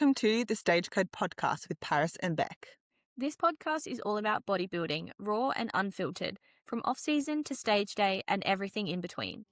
welcome to the Stagecode podcast with Paris and Beck. This podcast is all about bodybuilding, raw and unfiltered, from off-season to stage day and everything in between.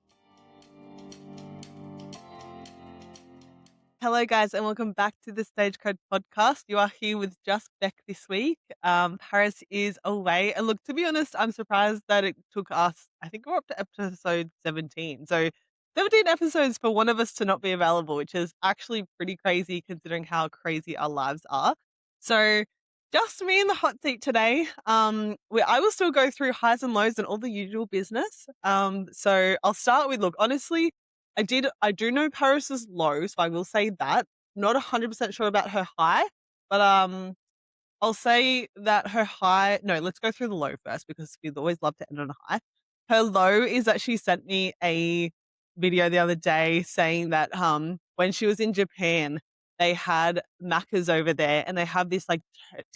Hello, guys, and welcome back to the Stagecode podcast. You are here with just Beck this week. Paris is away, and look, to be honest, I'm surprised that it took us, I think we're up to episode 17. So 17 episodes for one of us to not be available, which is actually pretty crazy considering how crazy our lives are. So just me in the hot seat today. I will still go through highs and lows and all the usual business. So I'll start with, look, honestly, I do know Paris's low, so I will say that. Not 100% sure about her high, but I'll say that her high. No, let's go through the low first because we'd always love to end on a high. Her low is that she sent me a video the other day saying that when she was in Japan, they had Macca's over there and they have this like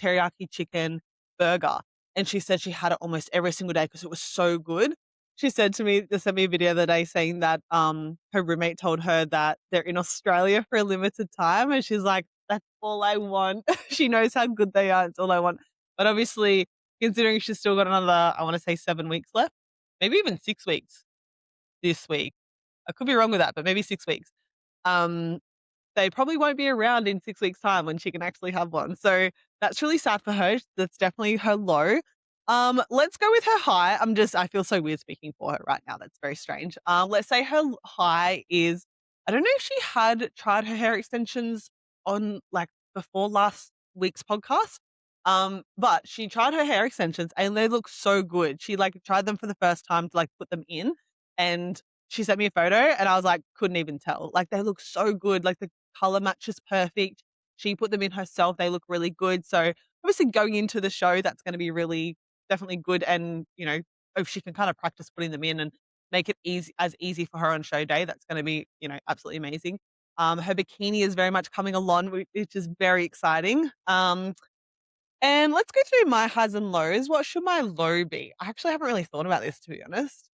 teriyaki chicken burger, and she said she had it almost every single day because it was so good. She said to me, they sent me a video the other day saying that her roommate told her that they're in Australia for a limited time, and she's like, "That's all I want." She knows how good they are. It's all I want. But obviously, considering she's still got another, I want to say 7 weeks left, maybe even 6 weeks this week. I could be wrong with that, but maybe 6 weeks. Um, they probably won't be around in 6 weeks' time when she can actually have one. So that's really sad for her. That's definitely her low. Let's go with her high. I feel so weird speaking for her right now. That's very strange. Let's say her high is, I don't know if she had tried her hair extensions on like before last week's podcast. But she tried her hair extensions and they look so good. She like tried them for the first time to like put them in, and she sent me a photo and I was like, couldn't even tell. Like they look so good. Like the color match is perfect. She put them in herself. They look really good. So obviously going into the show, that's going to be really definitely good. And, if she can kind of practice putting them in and make it easy for her on show day, that's going to be, absolutely amazing. Her bikini is very much coming along, which is very exciting. And let's go through my highs and lows. What should my low be? I actually haven't really thought about this, to be honest.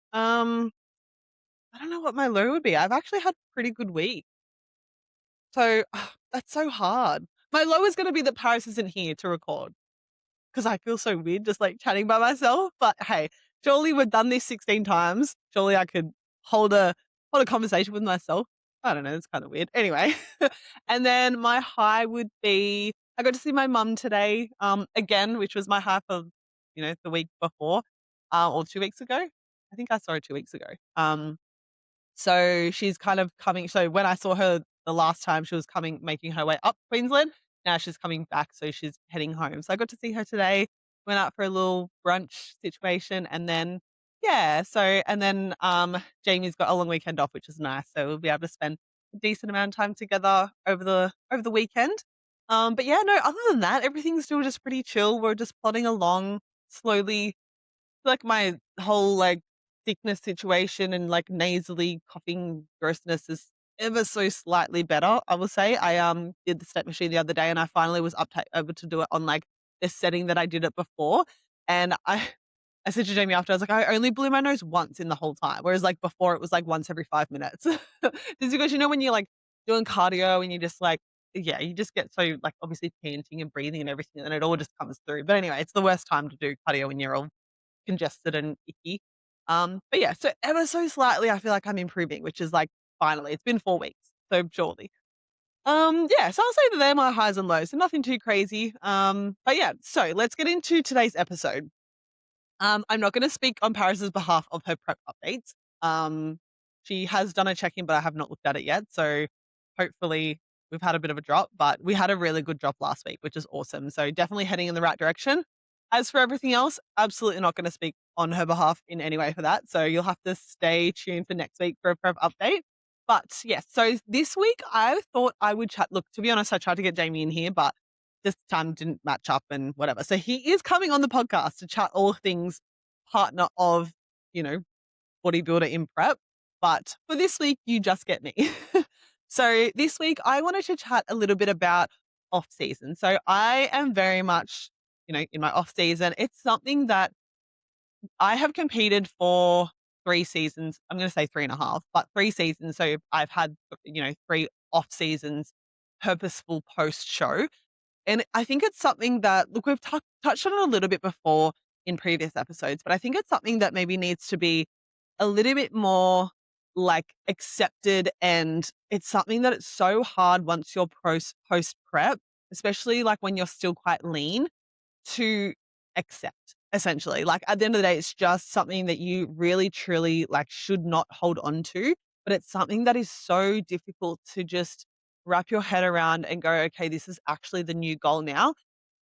I don't know what my low would be. I've actually had a pretty good week. So that's so hard. My low is going to be that Paris isn't here to record because I feel so weird just like chatting by myself. But hey, surely we've done this 16 times. Surely I could hold a conversation with myself. I don't know. It's kind of weird. Anyway, and then my high would be I got to see my mum today. Again, which was my high for the week before, or 2 weeks ago. I think I saw her 2 weeks ago. So she's kind of coming. So when I saw her the last time, she was making her way up Queensland. Now she's coming back, so she's heading home. So I got to see her today. Went out for a little brunch situation, and then Jamie's got a long weekend off, which is nice. So we'll be able to spend a decent amount of time together over the weekend. But yeah, no. Other than that, everything's still just pretty chill. We're just plodding along slowly. Like my whole like sickness situation and like nasally coughing grossness is ever so slightly better, I will say. I did the step machine the other day and I finally was able to do it on like the setting that I did it before. And I said to Jamie after, I was like, I only blew my nose once in the whole time. Whereas like before it was like once every 5 minutes. Just because when you're like doing cardio and you just like, yeah, you just get so like obviously panting and breathing and everything and it all just comes through. But anyway, it's the worst time to do cardio when you're all congested and icky. But yeah, so ever so slightly, I feel like I'm improving, which is like finally, it's been 4 weeks, so surely. Yeah, so I'll say that they're my highs and lows, so nothing too crazy. But yeah, so let's get into today's episode. I'm not going to speak on Paris's behalf of her prep updates. She has done a check-in, but I have not looked at it yet. So hopefully we've had a bit of a drop, but we had a really good drop last week, which is awesome. So definitely heading in the right direction. As for everything else, absolutely not going to speak on her behalf in any way for that. So you'll have to stay tuned for next week for a prep update. But yes, so this week I thought I would chat. Look, to be honest, I tried to get Jamie in here, but this time didn't match up and whatever. So he is coming on the podcast to chat all things partner of, you know, bodybuilder in prep. But for this week, you just get me. So this week, I wanted to chat a little bit about off season. So I am very much, in my off season. It's something that I have competed for 3 seasons. I'm going to say 3.5, but 3 seasons. So I've had, 3 off seasons purposeful post show. And I think it's something that, look, we've touched on it a little bit before in previous episodes, but I think it's something that maybe needs to be a little bit more like accepted. And it's something that it's so hard once you're post prep, especially like when you're still quite lean, to accept, essentially. Like, at the end of the day, it's just something that you really truly, like, should not hold on to, but it's something that is so difficult to just wrap your head around and go, "Okay, this is actually the new goal now."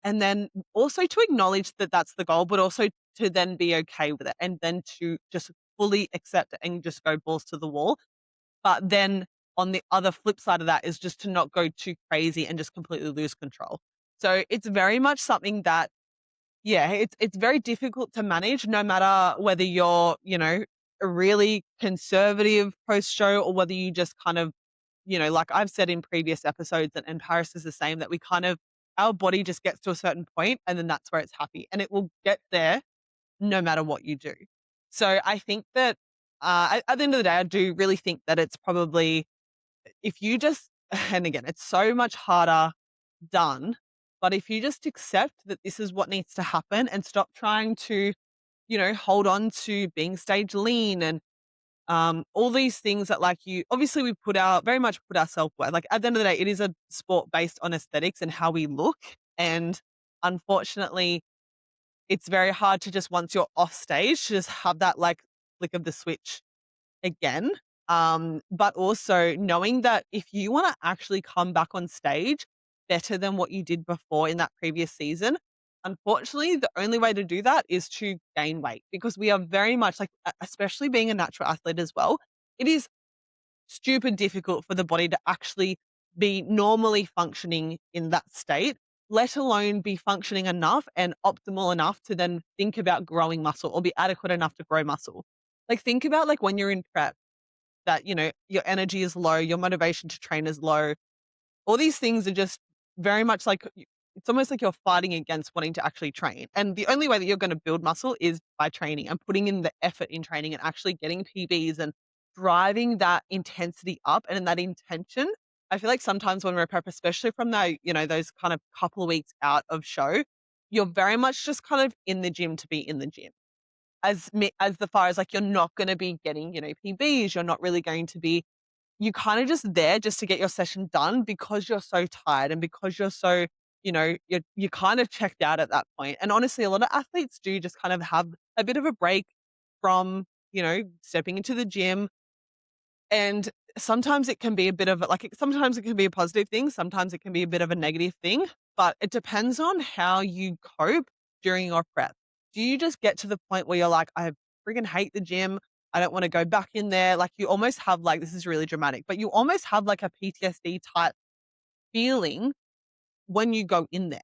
And then also to acknowledge that that's the goal, but also to then be okay with it, and then to just fully accept it and just go balls to the wall. But then on the other flip side of that is just to not go too crazy and just completely lose control. So it's very much something that, yeah, it's very difficult to manage no matter whether you're, a really conservative post show, or whether you just kind of, like I've said in previous episodes, and Paris is the same, that we kind of, our body just gets to a certain point and then that's where it's happy, and it will get there no matter what you do. So I think that, at the end of the day, I do really think that it's probably, if you just, and again, it's so much harder done. But if you just accept that this is what needs to happen and stop trying to, hold on to being stage lean and all these things that, like, you obviously we put our very much put our self worth. Like, at the end of the day, it is a sport based on aesthetics and how we look. And unfortunately, it's very hard to just, once you're off stage, to just have that like flick of the switch again. But also knowing that if you want to actually come back on stage better than what you did before in that previous season, unfortunately, the only way to do that is to gain weight, because we are very much like, especially being a natural athlete as well, it is stupid difficult for the body to actually be normally functioning in that state, let alone be functioning enough and optimal enough to then think about growing muscle or be adequate enough to grow muscle. Like, think about like when you're in prep, that, your energy is low, your motivation to train is low. All these things are just very much like, it's almost like you're fighting against wanting to actually train. And the only way that you're going to build muscle is by training and putting in the effort in training and actually getting PBs and driving that intensity up and in that intention. I feel like sometimes when we're prep, especially from the, those kind of couple of weeks out of show, you're very much just kind of in the gym to be in the gym, as the far as like, you're not going to be getting, PBs, you're not really going to be, you kind of just there just to get your session done because you're so tired and because you're so, you're kind of checked out at that point. And honestly, a lot of athletes do just kind of have a bit of a break from, stepping into the gym. And sometimes it can be a bit of like, sometimes it can be a positive thing, sometimes it can be a bit of a negative thing, but it depends on how you cope during your prep. Do you just get to the point where you're like, I freaking hate the gym, I don't want to go back in there? Like, you almost have like, this is really dramatic, but you almost have like a PTSD type feeling when you go in there.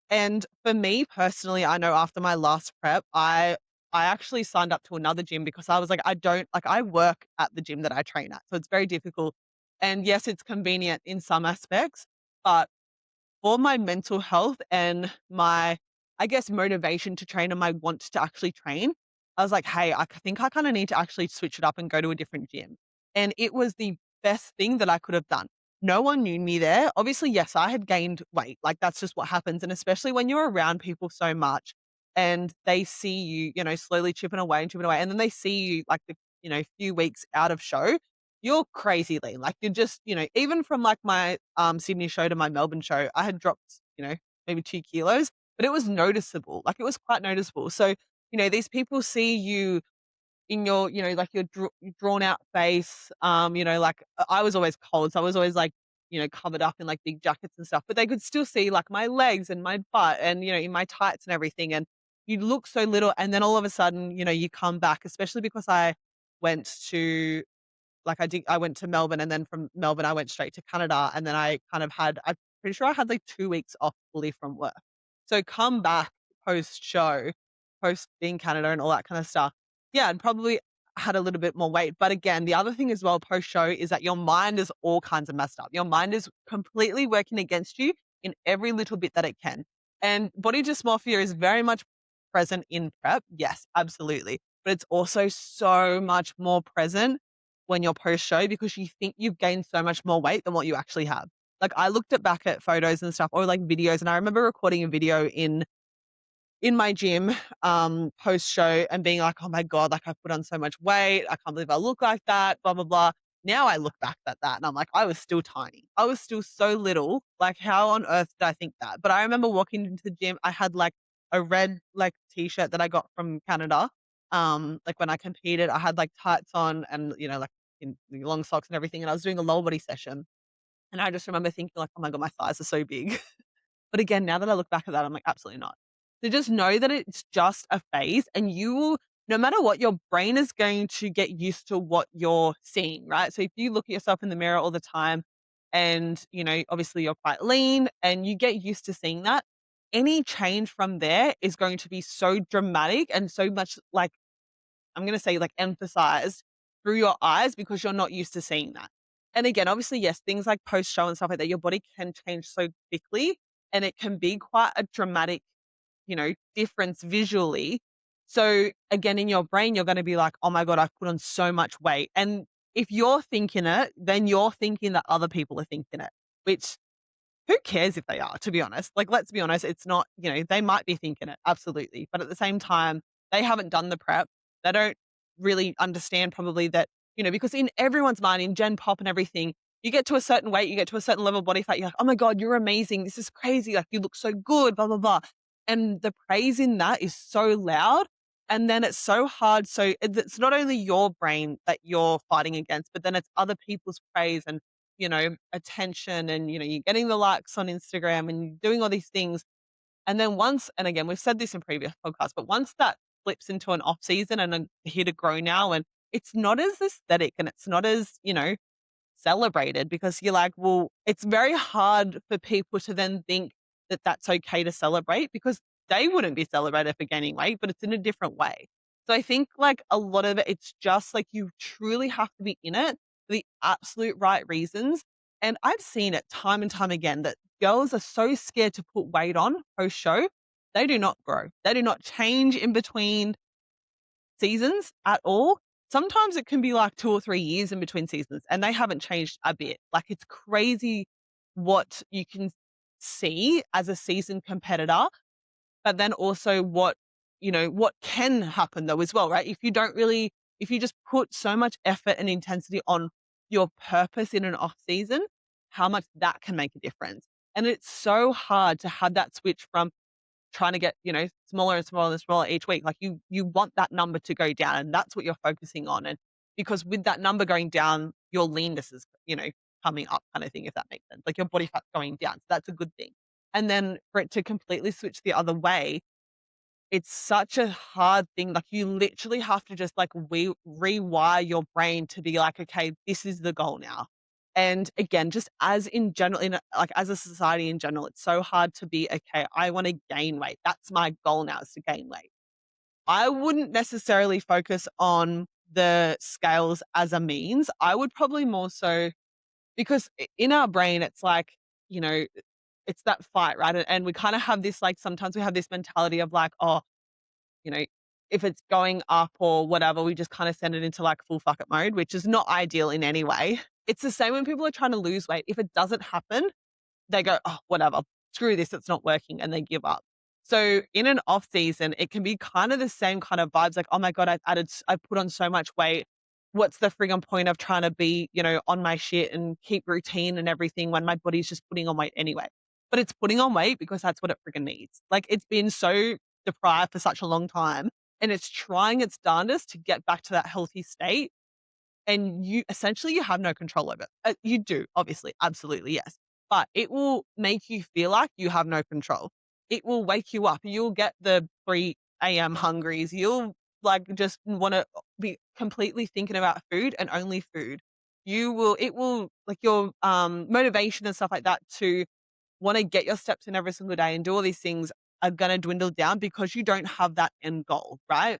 And for me personally, I know after my last prep, I actually signed up to another gym because I was like, I don't like, I work at the gym that I train at. So it's very difficult. And yes, it's convenient in some aspects, but for my mental health and my, I guess, motivation to train and my want to actually train, I was like, hey, I think I kind of need to actually switch it up and go to a different gym. And it was the best thing that I could have done. No one knew me there. Obviously, yes, I had gained weight. Like, that's just what happens. And especially when you're around people so much and they see you, slowly chipping away and chipping away. And then they see you like the, few weeks out of show, you're crazy lean. Like, you're just, even from like my Sydney show to my Melbourne show, I had dropped, maybe 2 kilos, but it was noticeable. Like, it was quite noticeable. So, these people see you in your, like your drawn out face. Like, I was always cold. So I was always like, covered up in like big jackets and stuff, but they could still see like my legs and my butt and, in my tights and everything. And you look so little. And then all of a sudden, you come back, especially because I went to, I went to Melbourne, and then from Melbourne I went straight to Canada, and then I kind of had, I'm pretty sure I had like 2 weeks off fully from work. So come back post show, post being Canada and all that kind of stuff. Yeah, I'd probably had a little bit more weight. But again, the other thing as well post show is that your mind is all kinds of messed up. Your mind is completely working against you in every little bit that it can. And body dysmorphia is very much present in prep. Yes, absolutely. But it's also so much more present when you're post show, because you think you've gained so much more weight than what you actually have. Like, I looked at back at photos and stuff or, like, videos, and I remember recording a video in my gym, post-show and being like, "Oh my god, like, I put on so much weight. I can't believe I look like that, blah, blah, blah." Now I look back at that and I'm like, "I was still tiny. I was still so little. Like, how on earth did I think that?" But I remember walking into the gym, I had, like, a red, like, T-shirt that I got from Canada. Like, when I competed, I had, like, tights on and, like, in long socks and everything, and I was doing a lower body session. And I just remember thinking like, "Oh my god, my thighs are so big." But again, now that I look back at that, I'm like, absolutely not. So just know that it's just a phase and you will no matter what, your brain is going to get used to what you're seeing, right? So if you look at yourself in the mirror all the time and, obviously you're quite lean and you get used to seeing that, any change from there is going to be so dramatic and so much like I'm gonna say, like, emphasized through your eyes because you're not used to seeing that. And again, obviously, yes, things like post-show and stuff like that, your body can change so quickly, and it can be quite a dramatic, difference visually. So, again, in your brain, you're gonna be like, "Oh my god, I've put on so much weight." And if you're thinking it, then you're thinking that other people are thinking it, which who cares if they are, to be honest? Like, let's be honest, it's not, they might be thinking it, absolutely. But at the same time, they haven't done the prep. They don't really understand probably that, because in everyone's mind, in Gen Pop and everything, you get to a certain weight, you get to a certain level of body fat, you're like, oh my God, you're amazing. This is crazy. Like, you look so good, blah, blah, blah. And the praise in that is so loud. And then it's so hard. So it's not only your brain that you're fighting against, but then it's other people's praise and attention and, you're getting the likes on Instagram and you're doing all these things. And then and again, we've said this in previous podcasts, but once that flips into an off season and here to grow now, and it's not as aesthetic and it's not as, celebrated because you're like, well, it's very hard for people to then think that that's okay to celebrate because they wouldn't be celebrated for gaining weight, but it's in a different way. So I think like a lot of it, it's just like you truly have to be in it for the absolute right reasons. And I've seen it time and time again that girls are so scared to put weight on post show. They do not grow. They do not change in between seasons at all. Sometimes it can be like 2 or 3 years in between seasons, and they haven't changed a bit. Like, it's crazy what you can see as a seasoned competitor, but then also what can happen though as well, right? If you just put so much effort and intensity on your purpose in an off season, how much that can make a difference. And it's so hard to have that switch from trying to get, smaller and smaller and smaller each week. Like you want that number to go down and that's what you're focusing on. And because with that number going down, your leanness is, coming up kind of thing, if that makes sense. Like your body fat's going down. So that's a good thing. And then for it to completely switch the other way, it's such a hard thing. Like you literally have to just like rewire your brain to be like, okay, this is the goal now. And again, just as in general, like as a society in general, it's so hard to be okay. I want to gain weight. That's my goal now is to gain weight. I wouldn't necessarily focus on the scales as a means. I would probably more so because in our brain, it's like, you know, it's that fight, right? And we kind of have this like sometimes we have this mentality of like, oh, you know, if it's going up or whatever, we just kind of send it into like full fuck it mode, which is not ideal in any way. It's the same when people are trying to lose weight. If it doesn't happen, they go, oh, whatever, screw this, it's not working, and they give up. So in an off season, it can be kind of the same kind of vibes, like, oh my God, I put on so much weight. What's the friggin' point of trying to be, on my shit and keep routine and everything when my body's just putting on weight anyway? But it's putting on weight because that's what it friggin' needs. Like it's been so deprived for such a long time and it's trying its darndest to get back to that healthy state and you have no control over it. You do, obviously, absolutely, yes. But it will make you feel like you have no control. It will wake you up. You'll get the 3 a.m. hungries. You'll like just want to be completely thinking about food and only food. It will like your motivation and stuff like that to want to get your steps in every single day and do all these things are going to dwindle down because you don't have that end goal, right?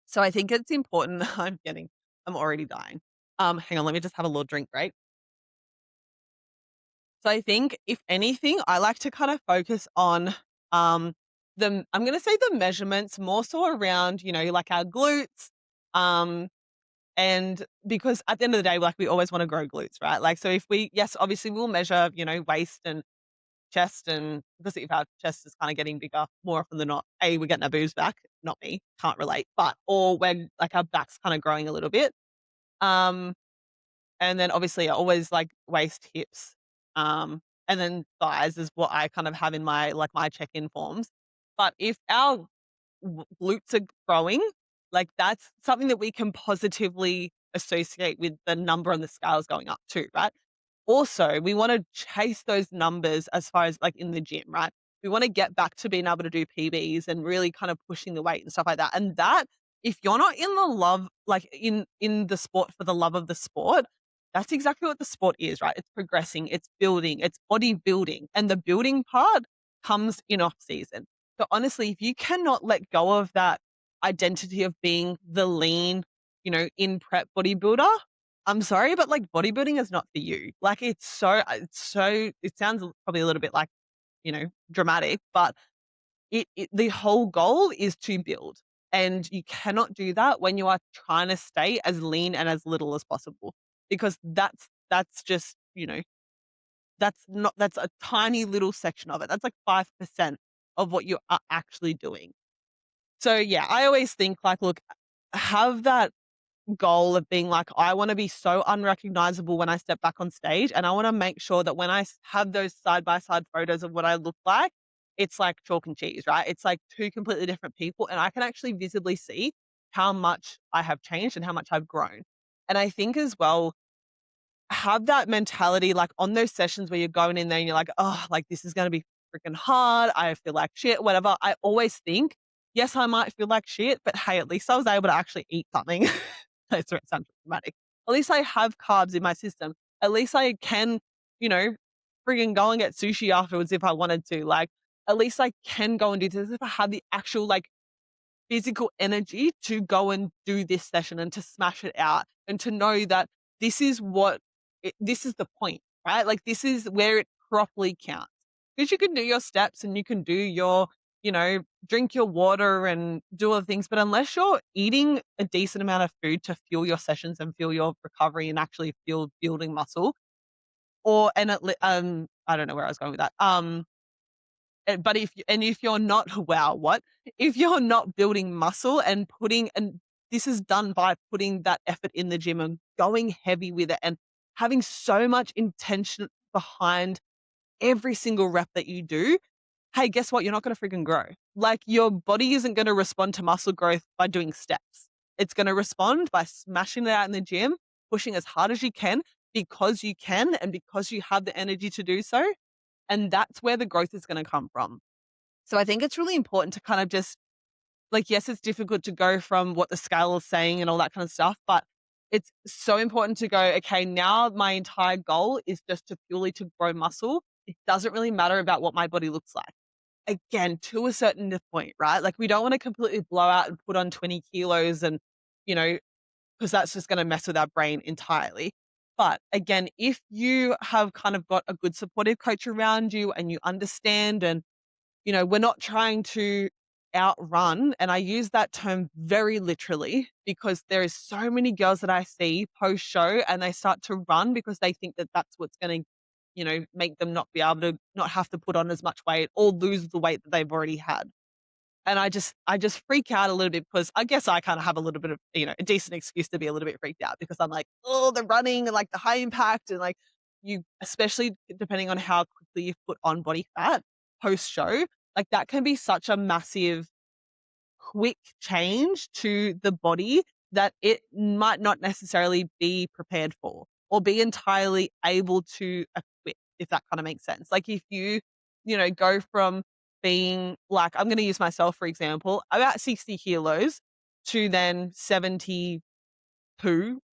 So I think it's important. I'm already dying. Hang on, let me just have a little drink break. So I think if anything, I like to kind of focus on I'm gonna say the measurements more so around, like our glutes, um, And because at the end of the day, like we always want to grow glutes, right? Like, so if we, yes, obviously we'll measure, waist and chest, and because if our chest is kind of getting bigger more often than not, we're getting our boobs back, not me, can't relate, but, or when like our back's kind of growing a little bit. Um, and then obviously I always like waist, hips, um, and then thighs is what I kind of have in my check-in forms. But if our glutes are growing, like that's something that we can positively associate with the number on the scales going up too, right? Also, we want to chase those numbers as far as like in the gym, right? We want to get back to being able to do PBs and really kind of pushing the weight and stuff like that. And that, if you're not in the love, like in the sport for the love of the sport, that's exactly what the sport is, right? It's progressing, it's building, it's bodybuilding, and the building part comes in off season. So honestly, if you cannot let go of that identity of being the lean, in prep bodybuilder, I'm sorry, but like bodybuilding is not for you. Like it sounds probably a little bit like, dramatic, but the whole goal is to build. And you cannot do that when you are trying to stay as lean and as little as possible, because that's just, that's a tiny little section of it. That's like 5% of what you are actually doing. So yeah, I always think like, look, have that goal of being like, I want to be so unrecognizable when I step back on stage. And I want to make sure that when I have those side by side photos of what I look like, it's like chalk and cheese, right? It's like two completely different people. And I can actually visibly see how much I have changed and how much I've grown. And I think as well, have that mentality like on those sessions where you're going in there and you're like, oh, like this is going to be freaking hard. I feel like shit, whatever. I always think, yes, I might feel like shit, but hey, at least I was able to actually eat something. That's right, sounds dramatic. At least I have carbs in my system. At least I can, you know, frigging go and get sushi afterwards if I wanted to. Like, at least I can go and do this if I have the actual like physical energy to go and do this session and to smash it out and to know that this is this is the point, right? Like this is where it properly counts. Because you can do your steps and you can do your, drink your water and do other things. But unless you're eating a decent amount of food to fuel your sessions and fuel your recovery and actually fuel building muscle, I don't know where I was going with that. But if you're not wow, what? If you're not building muscle and this is done by putting that effort in the gym and going heavy with it and having so much intention behind every single rep that you do, hey, guess what? You're not going to freaking grow. Like your body isn't going to respond to muscle growth by doing steps. It's going to respond by smashing it out in the gym, pushing as hard as you can and because you have the energy to do so. And that's where the growth is going to come from. So I think it's really important to kind of just like, yes, it's difficult to go from what the scale is saying and all that kind of stuff, but it's so important to go, okay, now my entire goal is just to purely to grow muscle. It doesn't really matter about what my body looks like. Again, to a certain point, right? Like we don't want to completely blow out and put on 20 kilos and, you know, because that's just going to mess with our brain entirely. But again, if you have kind of got a good supportive coach around you and you understand and, we're not trying to outrun, and I use that term very literally because there is so many girls that I see post show and they start to run because they think that that's what's going to, make them not be able to not have to put on as much weight or lose the weight that they've already had. And I just freak out a little bit because I guess I kind of have a little bit of, a decent excuse to be a little bit freaked out because I'm like, oh, the running and like the high impact and like you, especially depending on how quickly you put on body fat post show, like that can be such a massive, quick change to the body that it might not necessarily be prepared for or be entirely able to equip, if that kind of makes sense. Like if you, go from being like, I'm going to use myself, for example, about 60 kilos to then 72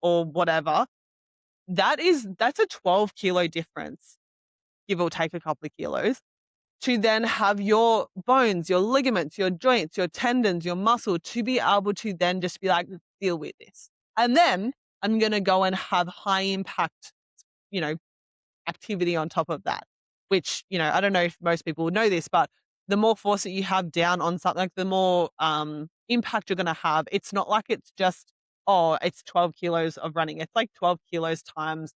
or whatever, that's a 12-kilo difference, give or take a couple of kilos to then have your bones, your ligaments, your joints, your tendons, your muscle to be able to then just be like, deal with this. And then I'm going to go and have high impact, you know, activity on top of that, which, I don't know if most people would know this, but the more force that you have down on something, like the more impact you're going to have. It's not like it's just, oh, it's 12 kilos of running. It's like 12 kilos times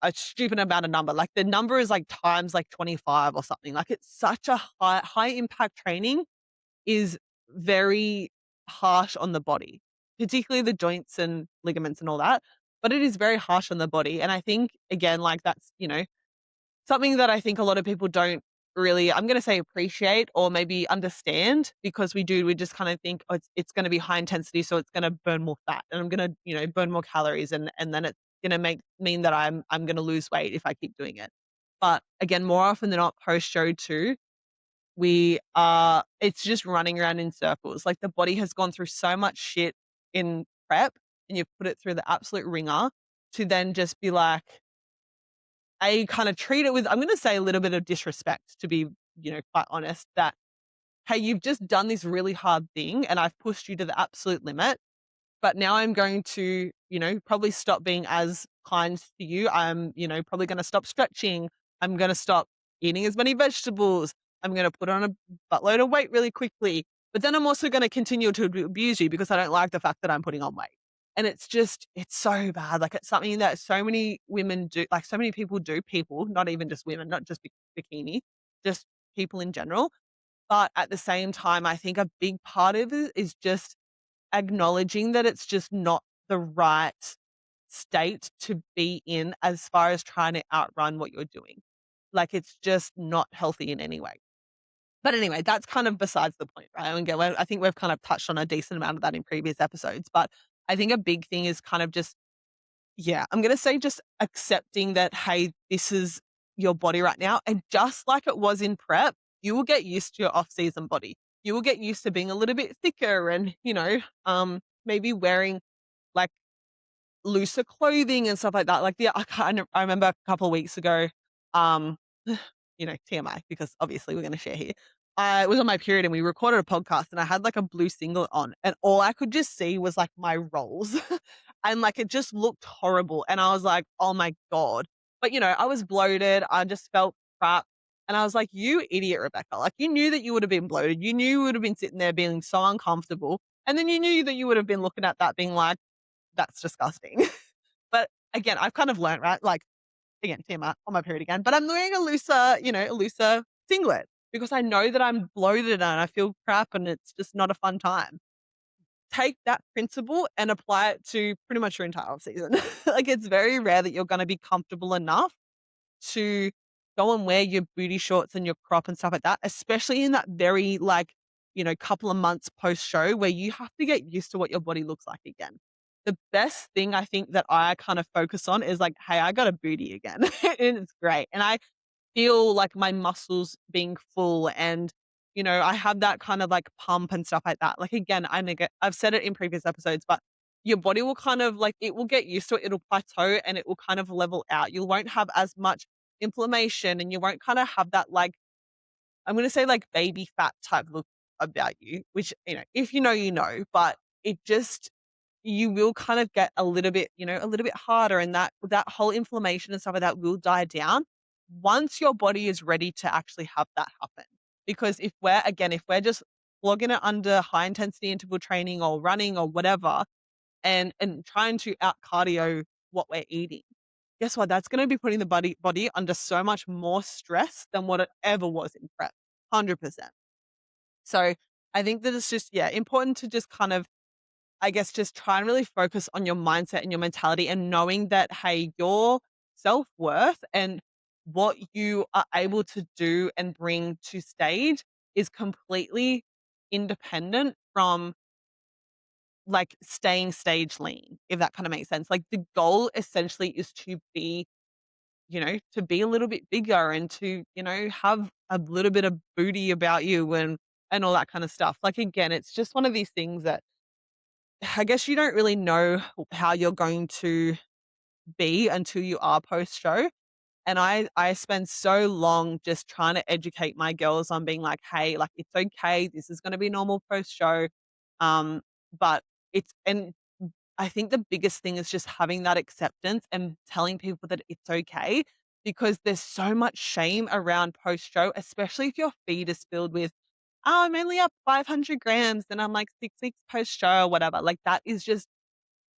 a stupid amount of number. Like the number is like times like 25 or something. Like it's such a high impact training is very harsh on the body, particularly the joints and ligaments and all that. But it is very harsh on the body. And I think again, like that's, something that I think a lot of people don't really, I'm going to say appreciate or maybe understand because we just kind of think, oh, it's going to be high intensity. So it's going to burn more fat and I'm going to, burn more calories and then it's going to mean that I'm going to lose weight if I keep doing it. But again, more often than not post show too, it's just running around in circles. Like the body has gone through so much shit in prep and you've put it through the absolute ringer to then just be like, I kind of treat it with, I'm going to say a little bit of disrespect to be, quite honest that, hey, you've just done this really hard thing and I've pushed you to the absolute limit. But now I'm going to, probably stop being as kind to you. I'm, probably going to stop stretching. I'm going to stop eating as many vegetables. I'm going to put on a buttload of weight really quickly. But then I'm also going to continue to abuse you because I don't like the fact that I'm putting on weight. And it's so bad. Like it's something that so many women do, like so many people, not even just women, not just bikini, just people in general. But at the same time, I think a big part of it is just acknowledging that it's just not the right state to be in as far as trying to outrun what you're doing. Like it's just not healthy in any way. But anyway, that's kind of besides the point, right? And again, I think we've kind of touched on a decent amount of that in previous episodes. But I think a big thing is kind of just, yeah, I'm going to say just accepting that, hey, this is your body right now. And just like it was in prep, you will get used to your off season body. You will get used to being a little bit thicker and, maybe wearing like looser clothing and stuff like that. Like, yeah, I remember a couple of weeks ago, um, TMI, because obviously we're going to share here. I was on my period and we recorded a podcast and I had like a blue singlet on and all I could just see was like my rolls and like it just looked horrible. And I was like, oh my God. But I was bloated. I just felt crap. And I was like, you idiot, Rebecca. Like you knew that you would have been bloated. You knew you would have been sitting there being so uncomfortable. And then you knew that you would have been looking at that being like, that's disgusting. But again, I've kind of learned, right? Like, again, TMI on my period again, but I'm wearing a looser singlet because I know that I'm bloated and I feel crap and it's just not a fun time. Take that principle and apply it to pretty much your entire off season. Like it's very rare that you're going to be comfortable enough to go and wear your booty shorts and your crop and stuff like that, especially in that very like, couple of months post show where you have to get used to what your body looks like again. The best thing I think that I kind of focus on is like, hey, I got a booty again. And it's great. And I feel like my muscles being full and, I have that kind of like pump and stuff like that. Like again, I've said it in previous episodes, but your body will kind of like, it will get used to it. It'll plateau and it will kind of level out. You won't have as much inflammation and you won't kind of have that like, I'm going to say like baby fat type look about you, which, if you know, but it just, you will kind of get a little bit, a little bit harder and that whole inflammation and stuff like that will die down once your body is ready to actually have that happen. Because if we're just flogging it under high intensity interval training or running or whatever and trying to out cardio what we're eating, guess what? That's going to be putting the body under so much more stress than what it ever was in prep. 100%. So I think that it's just, yeah, important to just kind of, I guess, just try and really focus on your mindset and your mentality and knowing that, hey, your self worth and what you are able to do and bring to stage is completely independent from like staying stage lean, if that kind of makes sense. Like the goal essentially is to be a little bit bigger and to, have a little bit of booty about you and all that kind of stuff. Like again, it's just one of these things that I guess you don't really know how you're going to be until you are post show. And I spend so long just trying to educate my girls on being like, hey, like it's okay. This is going to be normal post show. Um, but and I think the biggest thing is just having that acceptance and telling people that it's okay because there's so much shame around post show, especially if your feed is filled with, oh, I'm only up 500 grams and I'm like 6 weeks post show or whatever. Like that is just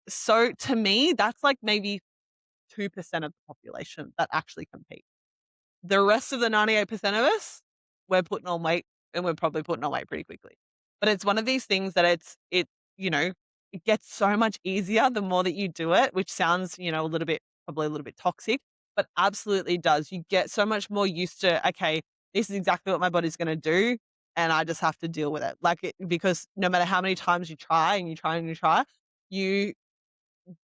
So to me, that's like maybe 2% of the population that actually compete. The rest of the 98% of us, we're putting on weight and we're probably putting on weight pretty quickly. But it's one of these things that you know, it gets so much easier the more that you do it, which sounds, a little bit, probably a little bit toxic, but absolutely does. You get so much more used to, okay, this is exactly what my body's going to do. And I just have to deal with it. Because no matter how many times you try and you try and you try, you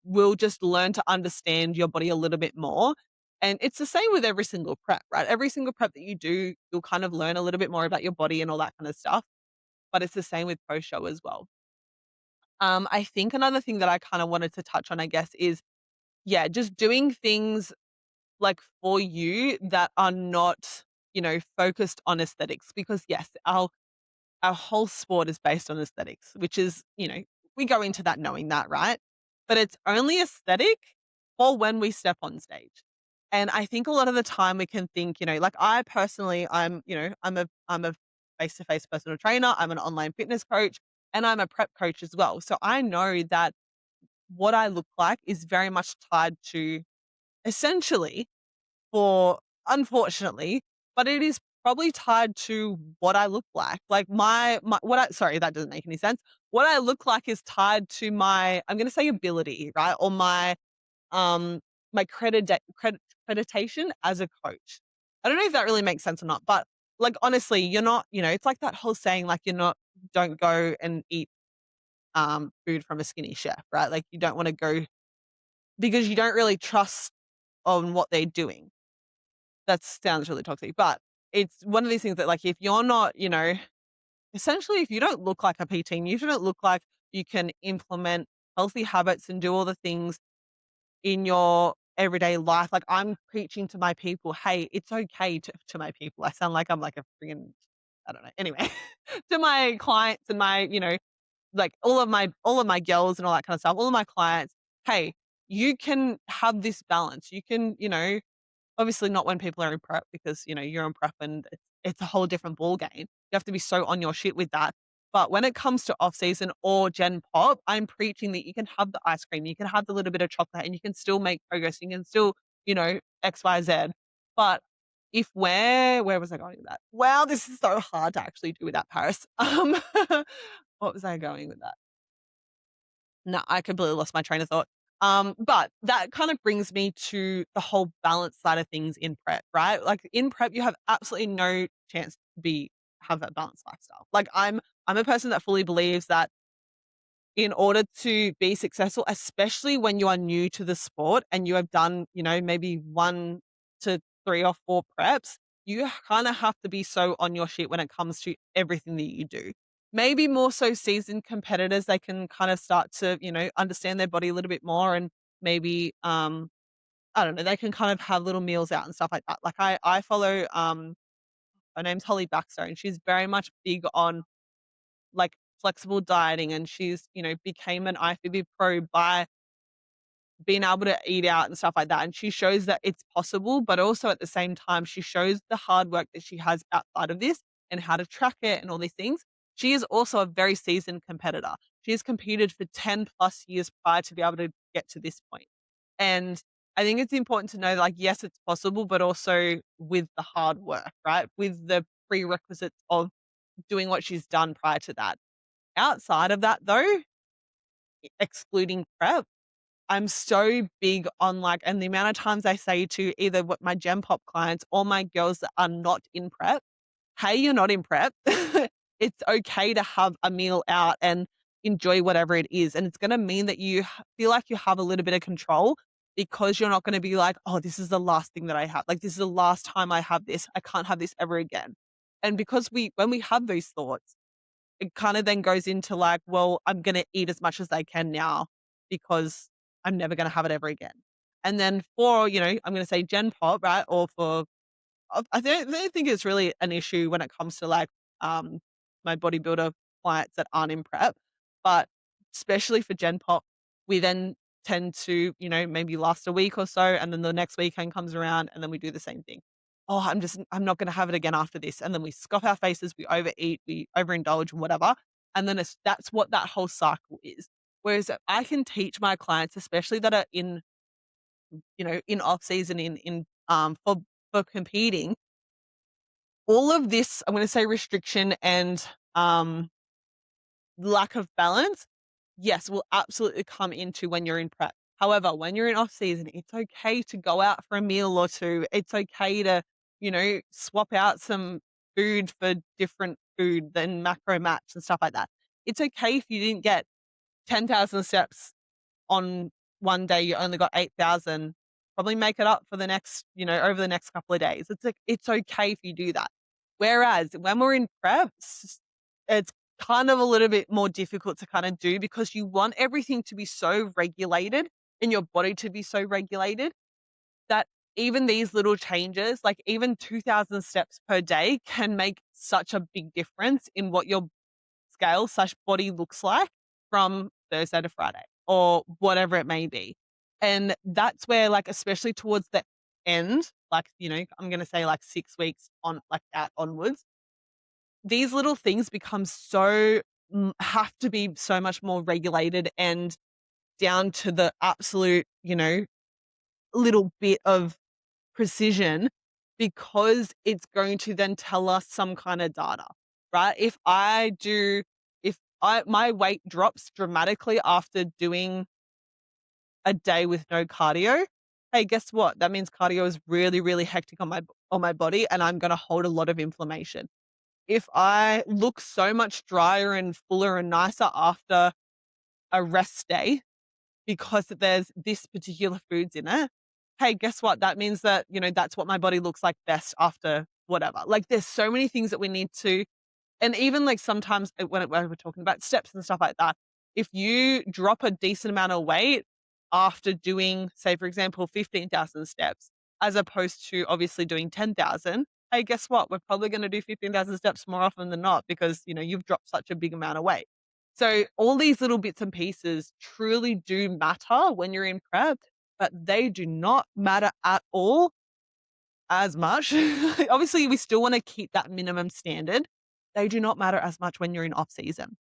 will just learn to understand your body a little bit more. And it's the same with every single prep, right? Every single prep that you do, you'll kind of learn a little bit more about your body and all that kind of stuff. But it's the same with post show as well. I think another thing that I kind of wanted to touch on, I guess, is yeah, just doing things like for you that are not, focused on aesthetics. Because yes, our whole sport is based on aesthetics, which is, we go into that knowing that, right? But it's only aesthetic for when we step on stage. And I think a lot of the time we can think, like I personally, I'm a face-to-face personal trainer, I'm an online fitness coach, and I'm a prep coach as well. So I know that what I look like is very much tied to essentially for unfortunately, but it is probably tied to what I look like. Like my what I sorry, that doesn't make any sense. What I look like is tied to my, I'm gonna say ability, right? Or um my accreditation as a coach. I don't know if that really makes sense or not, but like honestly, you're not, it's like that whole saying, like you're not, don't go and eat food from a skinny chef, right? Like you don't want to go because you don't really trust on what they're doing. That sounds really toxic, but it's one of these things that, like, if you're not, essentially, if you don't look like a PT and you don't look like you can implement healthy habits and do all the things in your everyday life, like I'm preaching to my people, hey, it's okay to my people. I sound like I'm like a friggin', I don't know. Anyway, to my clients and my, like all of my girls and all that kind of stuff, all of my clients, hey, you can have this balance. You can, obviously not when people are in prep because, you're in prep and it's a whole different ball game. You have to be so on your shit with that. But when it comes to off season or Gen Pop, I'm preaching that you can have the ice cream, you can have the little bit of chocolate, and you can still make progress. You can still, X, Y, Z. But if where was I going with that? Wow, this is so hard to actually do without Paris. What was I going with that? No, I completely lost my train of thought. But that kind of brings me to the whole balance side of things in prep, right? Like in prep, you have absolutely no chance to have that balanced lifestyle. Like I'm a person that fully believes that in order to be successful, especially when you are new to the sport and you have done, maybe 1 to 3 or 4 preps, you kind of have to be so on your shit when it comes to everything that you do. Maybe more so seasoned competitors, they can kind of start to, understand their body a little bit more and maybe, I don't know, they can kind of have little meals out and stuff like that. Like I follow, her name's Holly Baxter and she's very much big on like flexible dieting and she's, became an IFBB pro by being able to eat out and stuff like that. And she shows that it's possible, but also at the same time, she shows the hard work that she has outside of this and how to track it and all these things. She is also a very seasoned competitor. She has competed for 10 plus years prior to be able to get to this point. And I think it's important to know, like, yes, it's possible, but also with the hard work, right? With the prerequisites of doing what she's done prior to that. Outside of that, though, excluding prep, I'm so big on like, and the amount of times I say to either what my Gen Pop clients or my girls that are not in prep, hey, you're not in prep. It's okay to have a meal out and enjoy whatever it is. And it's going to mean that you feel like you have a little bit of control because you're not going to be like, oh, this is the last thing that I have. Like, this is the last time I have this. I can't have this ever again. And because when we have those thoughts, it kind of then goes into like, well, I'm going to eat as much as I can now because I'm never going to have it ever again. And then for, I'm going to say Gen Pop, right? Or for, I don't think it's really an issue when it comes to like um, my bodybuilder clients that aren't in prep, but especially for Gen Pop, we then tend to, maybe last a week or so. And then the next weekend comes around and then we do the same thing. Oh, I'm not going to have it again after this. And then we scoff our faces, we overeat, we overindulge and whatever. And then that's what that whole cycle is. Whereas I can teach my clients, especially that are in, in off season for competing, all of this, I'm going to say restriction and um, lack of balance, yes, will absolutely come into when you're in prep. However, when you're in off season, it's okay to go out for a meal or two. It's okay to, swap out some food for different food than macro match and stuff like that. It's okay if you didn't get 10,000 steps on one day, you only got 8,000, probably make it up for the next, over the next couple of days. It's like, it's okay if you do that. Whereas when we're in prep, it's kind of a little bit more difficult to kind of do because you want everything to be so regulated and your body to be so regulated that even these little changes, like even 2,000 steps per day can make such a big difference in what your scale/body looks like from Thursday to Friday or whatever it may be. And that's where, like, especially towards the end, like, I'm going to say like 6 weeks on, like out onwards, these little things become have to be so much more regulated and down to the absolute, little bit of precision because it's going to then tell us some kind of data, right? If my weight drops dramatically after doing a day with no cardio, hey, guess what? That means cardio is really, really hectic on my body, and I'm going to hold a lot of inflammation. If I look so much drier and fuller and nicer after a rest day, because there's this particular foods in it, hey, guess what? That means that, that's what my body looks like best after whatever. Like there's so many things that we need to, and even like sometimes when we're talking about steps and stuff like that, if you drop a decent amount of weight after doing, say, for example, 15,000 steps, as opposed to obviously doing 10,000, hey, guess what? We're probably going to do 15,000 steps more often than not because, you've dropped such a big amount of weight. So all these little bits and pieces truly do matter when you're in prep, but they do not matter at all as much. Obviously, we still want to keep that minimum standard. They do not matter as much when you're in off season.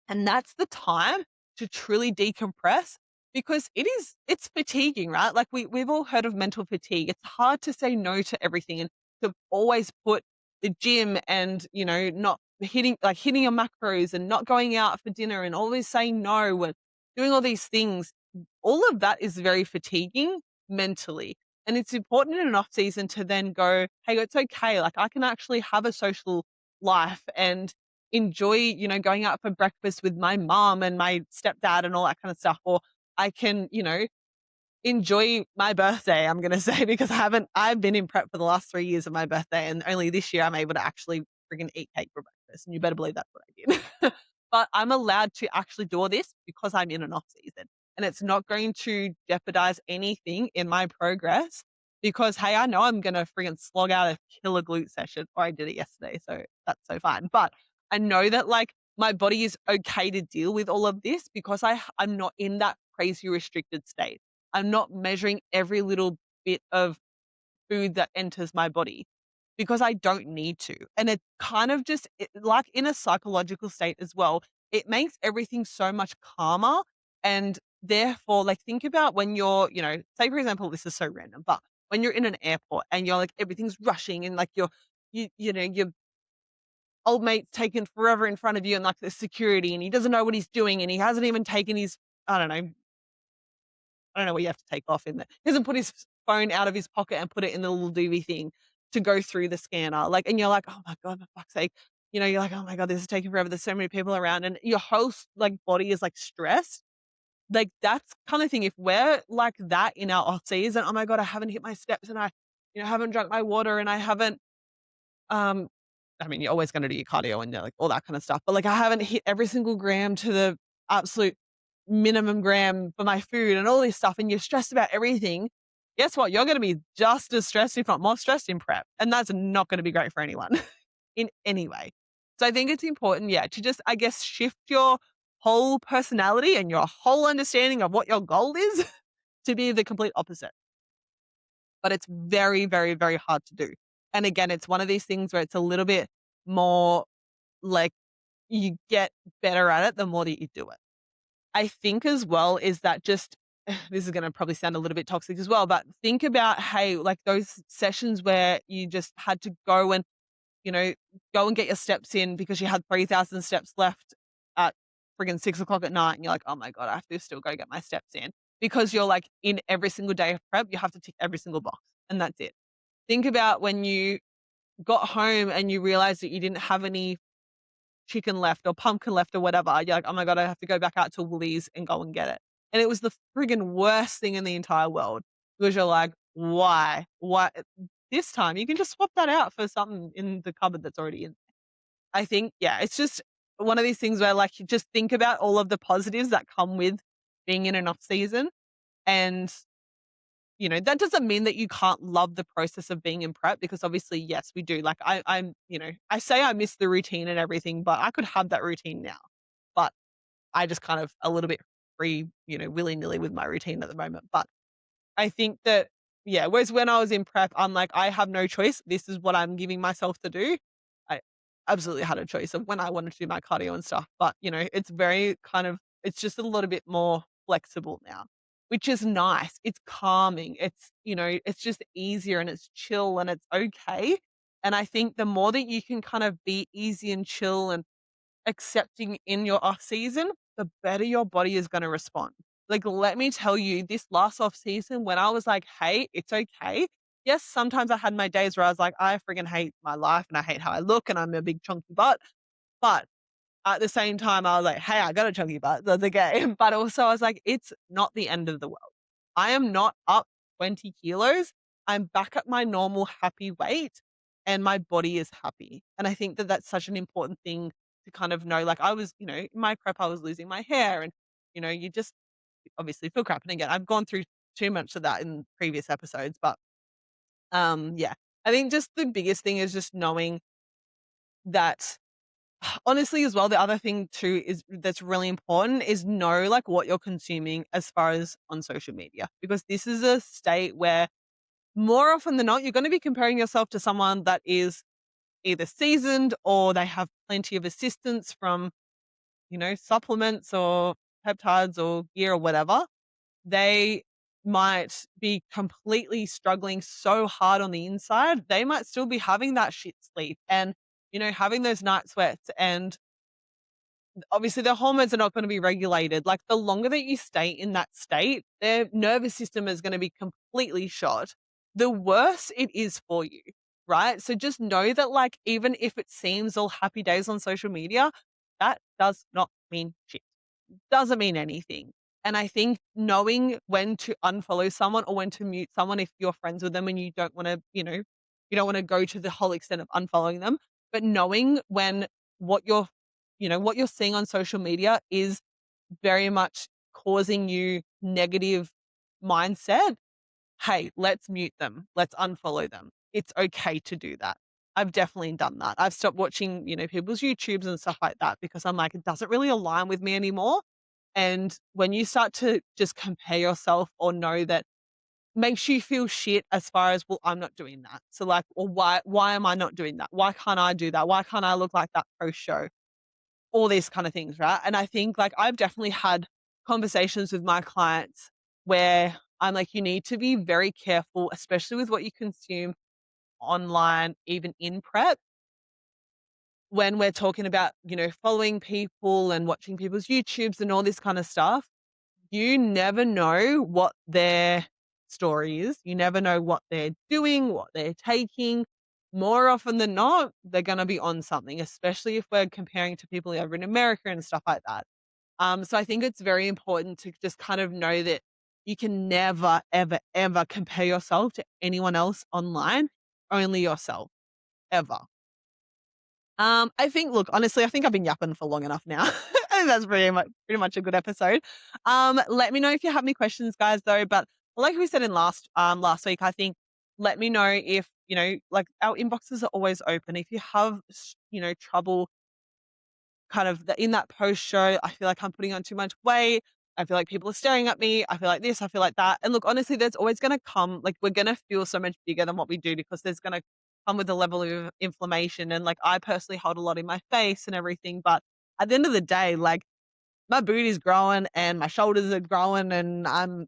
And that's the time to truly decompress because it's fatiguing, right? Like we've all heard of mental fatigue. It's hard to say no to everything and to always put the gym and, not hitting your macros and not going out for dinner and always saying no and doing all these things. All of that is very fatiguing mentally. And it's important in an off season to then go, hey, it's okay. Like I can actually have a social life and enjoy, going out for breakfast with my mom and my stepdad and all that kind of stuff. Or I can, enjoy my birthday, I'm going to say, because I've been in prep for the last 3 years of my birthday. And only this year I'm able to actually friggin' eat cake for breakfast. And you better believe that's what I did. But I'm allowed to actually do all this because I'm in an off season and it's not going to jeopardize anything in my progress because, hey, I know I'm going to friggin' slog out a killer glute session or I did it yesterday. So that's so fine. But I know that like my body is okay to deal with all of this because I'm not in that crazy restricted state. I'm not measuring every little bit of food that enters my body because I don't need to. And it kind of like in a psychological state as well, it makes everything so much calmer. And therefore, like think about when you're, say for example, this is so random, but when you're in an airport and you're like everything's rushing and like your old mate's taken forever in front of you and like the security and he doesn't know what he's doing and he hasn't even taken his, I don't know, what you have to take off in there. He hasn't put his phone out of his pocket and put it in the little DV thing to go through the scanner. Like, and you're like, oh my God, for fuck's sake. You're like, oh my God, this is taking forever. There's so many people around and your whole like body is like stressed. Like that's kind of thing. If we're like that in our off season, oh my God, I haven't hit my steps and I, haven't drunk my water and I haven't, um, I mean, you're always going to do your cardio and like all that kind of stuff, but like I haven't hit every single gram to the absolute minimum gram for my food and all this stuff. And you're stressed about everything. Guess what? You're going to be just as stressed, if not more stressed in prep. And that's not going to be great for anyone in any way. So I think it's important, yeah, to just, I guess, shift your whole personality and your whole understanding of what your goal is to be the complete opposite. But it's very, very, very hard to do. And again, it's one of these things where it's a little bit more like you get better at it the more that you do it. I think as well is that just this is gonna probably sound a little bit toxic as well, but think about, hey, like those sessions where you just had to go and, you know, go and get your steps in because you had 3,000 steps left at friggin' 6 o'clock at night, and you're like, "Oh my god, I have to still go get my steps in." Because you're like in every single day of prep, you have to tick every single box, and that's it. Think about when you got home and you realized that you didn't have any chicken left or pumpkin left or whatever. You're like, "Oh my god, I have to go back out to Woolies and go and get it." And it was the friggin' worst thing in the entire world because you're like, "Why? Why?" This time you can just swap that out for something in the cupboard that's already in. I think, yeah, it's just one of these things where, like, you just think about all of the positives that come with being in an off season, and that doesn't mean that you can't love the process of being in prep because obviously, yes, we do. Like I say I miss the routine and everything, but I could have that routine now. But I just kind of a little bit free, willy nilly with my routine at the moment. But I think that, yeah, whereas when I was in prep, I'm like, I have no choice. This is what I'm giving myself to do. I absolutely had a choice of when I wanted to do my cardio and stuff. But, it's very kind of, it's just a little bit more flexible now, which is nice. It's calming. It's just easier and it's chill and it's okay. And I think the more that you can kind of be easy and chill and accepting in your off season, the better your body is going to respond. Like, let me tell you, this last off season, when I was like, hey, it's okay. Yes, sometimes I had my days where I was like, I friggin' hate my life and I hate how I look and I'm a big chunky butt. But at the same time, I was like, "Hey, I got a chunky butt. That's okay." But also I was like, "It's not the end of the world. I am not up 20 kilos. I'm back at my normal happy weight and my body is happy." And I think that that's such an important thing to kind of know. Like I was, in my prep, I was losing my hair and, you just obviously feel crap. And again, I've gone through too much of that in previous episodes, but yeah, I think just the biggest thing is just knowing that. Honestly, as well, the other thing too is that's really important is know like what you're consuming as far as on social media, because this is a state where more often than not, you're going to be comparing yourself to someone that is either seasoned or they have plenty of assistance from, supplements or peptides or gear or whatever. They might be completely struggling so hard on the inside. They might still be having that shit sleep and, having those night sweats and obviously their hormones are not going to be regulated. Like the longer that you stay in that state, their nervous system is going to be completely shot. The worse it is for you, right? So just know that, like, even if it seems all happy days on social media, that does not mean shit, doesn't mean anything. And I think knowing when to unfollow someone or when to mute someone if you're friends with them and you don't want to, you don't want to go to the whole extent of unfollowing them, but knowing when what you're seeing on social media is very much causing you negative mindset. Hey, let's mute them. Let's unfollow them. It's okay to do that. I've definitely done that. I've stopped watching, people's YouTubes and stuff like that because I'm like, it doesn't really align with me anymore. And when you start to just compare yourself or know that makes you feel shit as far as, well, I'm not doing that. So like, well, why am I not doing that? Why can't I do that? Why can't I look like that post show? All these kind of things, right? And I think like I've definitely had conversations with my clients where I'm like, you need to be very careful, especially with what you consume online, even in prep, when we're talking about, following people and watching people's YouTubes and all this kind of stuff. You never know what their story is. You never know what they're doing, what they're taking. More often than not, they're going to be on something, especially if we're comparing to people over in America and stuff like that. So I think it's very important to just kind of know that you can never, ever, ever compare yourself to anyone else online, only yourself, ever. I think, look, honestly, I think I've been yapping for long enough now. I think that's pretty much a good episode. Let me know if you have any questions, guys, though. But like we said in last week, I think let me know if, like our inboxes are always open. If you have trouble kind of in that post show, I feel like I'm putting on too much weight. I feel like people are staring at me. I feel like this, I feel like that. And look, honestly, there's always going to come, like, we're going to feel so much bigger than what we do because there's going to come with a level of inflammation. And like, I personally hold a lot in my face and everything. But at the end of the day, like, my booty's growing and my shoulders are growing and I'm,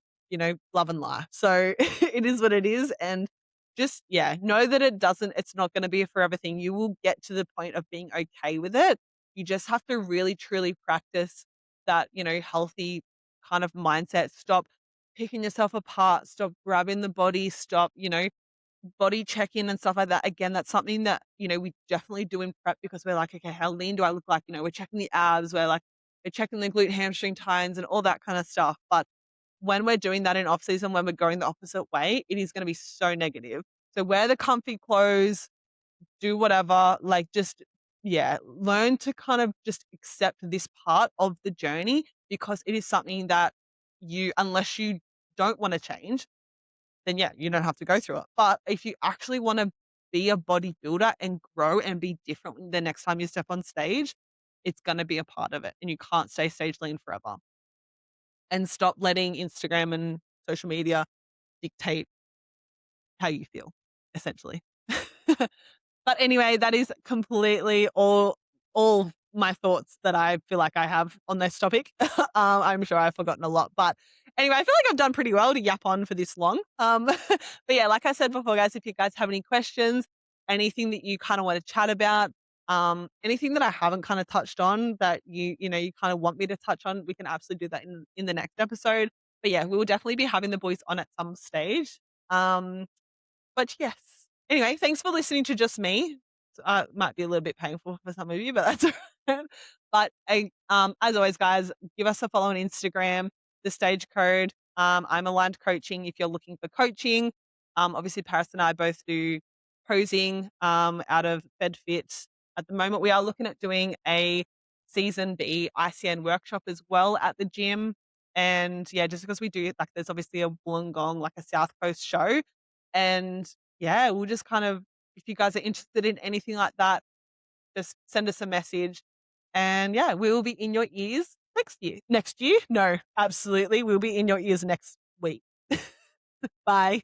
loving life. So it is what it is. And just, yeah, know that it's not going to be a forever thing. You will get to the point of being okay with it. You just have to really, truly practice that, healthy kind of mindset. Stop picking yourself apart. Stop grabbing the body. Stop, body check-in and stuff like that. Again, that's something that, we definitely do in prep because we're like, okay, how lean do I look like? We're checking the abs, we're checking the glute hamstring tines and all that kind of stuff. But when we're doing that in off season, when we're going the opposite way, it is going to be so negative. So wear the comfy clothes, do whatever, like just, yeah, learn to kind of just accept this part of the journey because it is something that unless you don't want to change, then yeah, you don't have to go through it. But if you actually want to be a bodybuilder and grow and be different the next time you step on stage, it's going to be a part of it. And you can't stay stage lean forever. And stop letting Instagram and social media dictate how you feel, essentially. But anyway, that is completely all my thoughts that I feel like I have on this topic. I'm sure I've forgotten a lot, but anyway, I feel like I've done pretty well to yap on for this long. But yeah, like I said before, guys, if you guys have any questions, anything that you kind of want to chat about, anything that I haven't kind of touched on that you kind of want me to touch on, we can absolutely do that in the next episode. But yeah, we will definitely be having the boys on at some stage. But yes. Anyway, thanks for listening to just me. Might be a little bit painful for some of you, but that's all right. But as always, guys, give us a follow on Instagram, the stage code. I'm aligned coaching if you're looking for coaching. Obviously, Paris and I both do posing out of FedFit. At the moment, we are looking at doing a season B ICN workshop as well at the gym. And yeah, just because we do like, there's obviously a Wollongong, like a South Coast show. And yeah, we'll just kind of, if you guys are interested in anything like that, just send us a message. And yeah, we will be in your ears next year. Next year? No, absolutely. We'll be in your ears next week. Bye.